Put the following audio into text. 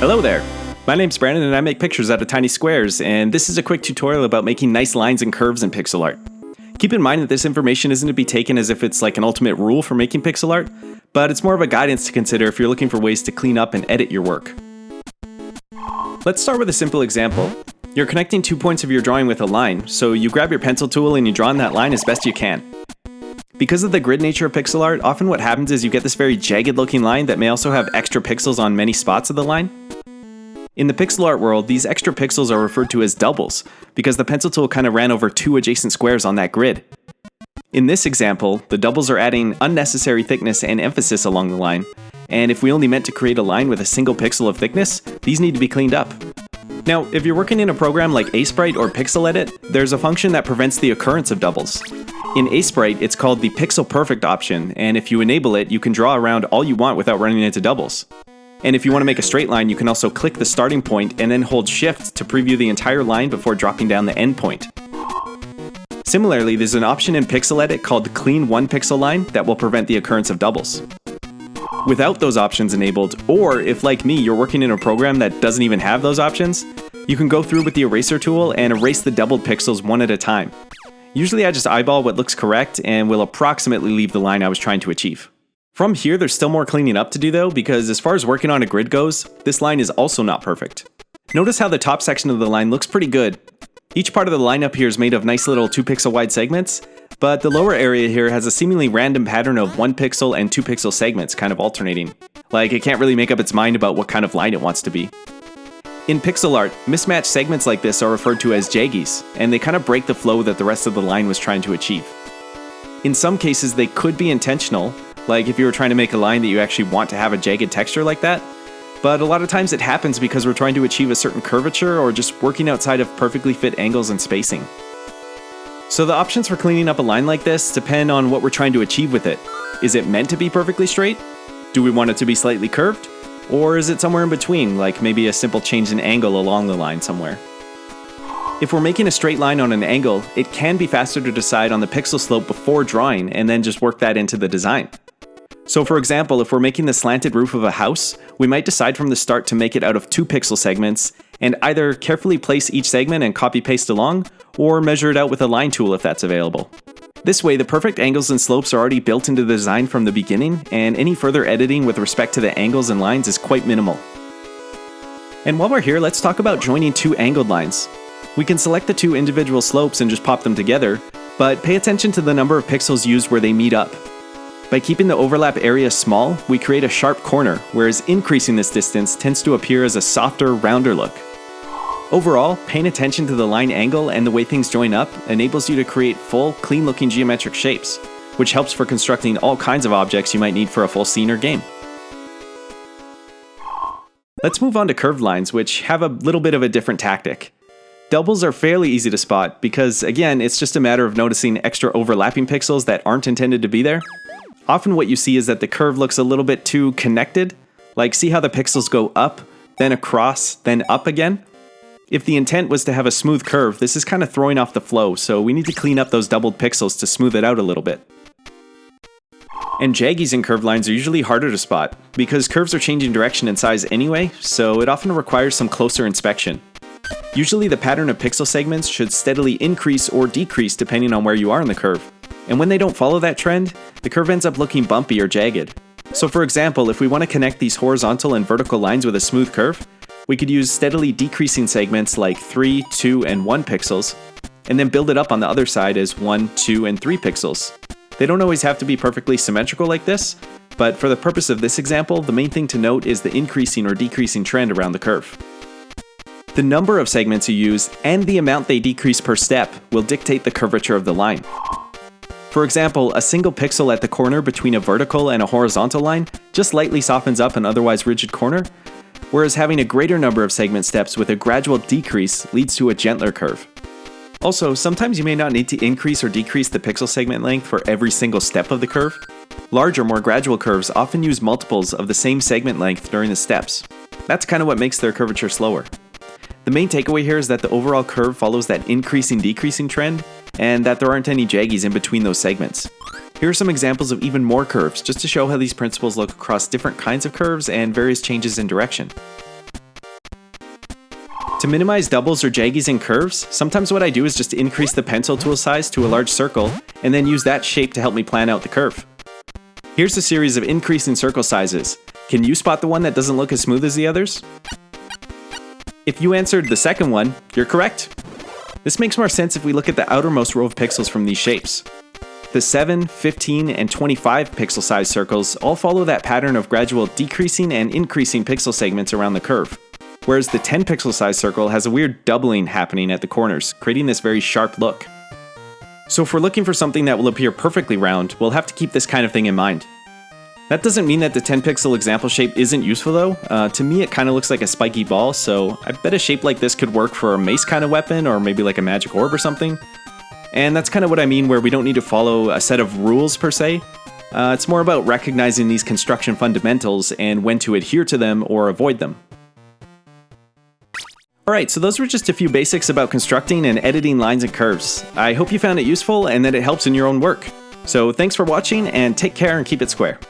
Hello there! My name's Brandon and I make pictures out of tiny squares, and this is a quick tutorial about making nice lines and curves in pixel art. Keep in mind that this information isn't to be taken as if it's like an ultimate rule for making pixel art, but it's more of a guidance to consider if you're looking for ways to clean up and edit your work. Let's start with a simple example. You're connecting 2 points of your drawing with a line, so you grab your pencil tool and you draw on that line as best you can. Because of the grid nature of pixel art, often what happens is you get this very jagged looking line that may also have extra pixels on many spots of the line. In the pixel art world, these extra pixels are referred to as doubles, because the pencil tool kind of ran over two adjacent squares on that grid. In this example, the doubles are adding unnecessary thickness and emphasis along the line, and if we only meant to create a line with a single pixel of thickness, these need to be cleaned up. Now, if you're working in a program like Sprite or Pixel Edit, there's a function that prevents the occurrence of doubles. In Sprite, it's called the Pixel Perfect option, and if you enable it, you can draw around all you want without running into doubles. And if you want to make a straight line, you can also click the starting point and then hold Shift to preview the entire line before dropping down the end point. Similarly, there's an option in Pixel Edit called Clean One Pixel Line that will prevent the occurrence of doubles. Without those options enabled, or if like me, you're working in a program that doesn't even have those options, you can go through with the eraser tool and erase the doubled pixels one at a time. Usually I just eyeball what looks correct and will approximately leave the line I was trying to achieve. From here, there's still more cleaning up to do though, because as far as working on a grid goes, this line is also not perfect. Notice how the top section of the line looks pretty good. Each part of the line up here is made of nice little 2 pixel wide segments, but the lower area here has a seemingly random pattern of 1 pixel and 2 pixel segments kind of alternating. Like it can't really make up its mind about what kind of line it wants to be. In pixel art, mismatched segments like this are referred to as Jaggies, and they kind of break the flow that the rest of the line was trying to achieve. In some cases, they could be intentional, like if you were trying to make a line that you actually want to have a jagged texture like that, but a lot of times it happens because we're trying to achieve a certain curvature or just working outside of perfectly fit angles and spacing. So the options for cleaning up a line like this depend on what we're trying to achieve with it. Is it meant to be perfectly straight? Do we want it to be slightly curved? Or is it somewhere in between, like maybe a simple change in angle along the line somewhere? If we're making a straight line on an angle, it can be faster to decide on the pixel slope before drawing and then just work that into the design. So for example, if we're making the slanted roof of a house, we might decide from the start to make it out of 2 pixel segments and either carefully place each segment and copy paste along, or measure it out with a line tool if that's available. This way, the perfect angles and slopes are already built into the design from the beginning, and any further editing with respect to the angles and lines is quite minimal. And while we're here, let's talk about joining 2 angled lines. We can select the 2 individual slopes and just pop them together, but pay attention to the number of pixels used where they meet up. By keeping the overlap area small, we create a sharp corner, whereas increasing this distance tends to appear as a softer, rounder look. Overall, paying attention to the line angle and the way things join up enables you to create full, clean-looking geometric shapes, which helps for constructing all kinds of objects you might need for a full scene or game. Let's move on to curved lines, which have a little bit of a different tactic. Doubles are fairly easy to spot because, again, it's just a matter of noticing extra overlapping pixels that aren't intended to be there. Often what you see is that the curve looks a little bit too connected, like see how the pixels go up, then across, then up again? If the intent was to have a smooth curve, this is kind of throwing off the flow, so we need to clean up those doubled pixels to smooth it out a little bit. And jaggies in curved lines are usually harder to spot, because curves are changing direction and size anyway, so it often requires some closer inspection. Usually the pattern of pixel segments should steadily increase or decrease depending on where you are in the curve. And when they don't follow that trend, the curve ends up looking bumpy or jagged. So for example, if we want to connect these horizontal and vertical lines with a smooth curve, we could use steadily decreasing segments like 3, 2, and 1 pixels, and then build it up on the other side as 1, 2, and 3 pixels. They don't always have to be perfectly symmetrical like this, but for the purpose of this example, the main thing to note is the increasing or decreasing trend around the curve. The number of segments you use and the amount they decrease per step will dictate the curvature of the line. For example, a single pixel at the corner between a vertical and a horizontal line just lightly softens up an otherwise rigid corner, whereas having a greater number of segment steps with a gradual decrease leads to a gentler curve. Also, sometimes you may not need to increase or decrease the pixel segment length for every single step of the curve. Larger, more gradual curves often use multiples of the same segment length during the steps. That's kind of what makes their curvature slower. The main takeaway here is that the overall curve follows that increasing-decreasing trend, and that there aren't any jaggies in between those segments. Here are some examples of even more curves, just to show how these principles look across different kinds of curves and various changes in direction. To minimize doubles or jaggies in curves, sometimes what I do is just increase the pencil tool size to a large circle, and then use that shape to help me plan out the curve. Here's a series of increasing circle sizes. Can you spot the one that doesn't look as smooth as the others? If you answered the second one, you're correct. This makes more sense if we look at the outermost row of pixels from these shapes. The 7, 15, and 25 pixel size circles all follow that pattern of gradual decreasing and increasing pixel segments around the curve, whereas the 10 pixel size circle has a weird doubling happening at the corners, creating this very sharp look. So if we're looking for something that will appear perfectly round, we'll have to keep this kind of thing in mind. That doesn't mean that the 10 pixel example shape isn't useful though. To me it kind of looks like a spiky ball, so I bet a shape like this could work for a mace kind of weapon, or maybe like a magic orb or something. And that's kind of what I mean where we don't need to follow a set of rules per se. It's more about recognizing these construction fundamentals and when to adhere to them or avoid them. Alright, so those were just a few basics about constructing and editing lines and curves. I hope you found it useful and that it helps in your own work. So thanks for watching, and take care and keep it square.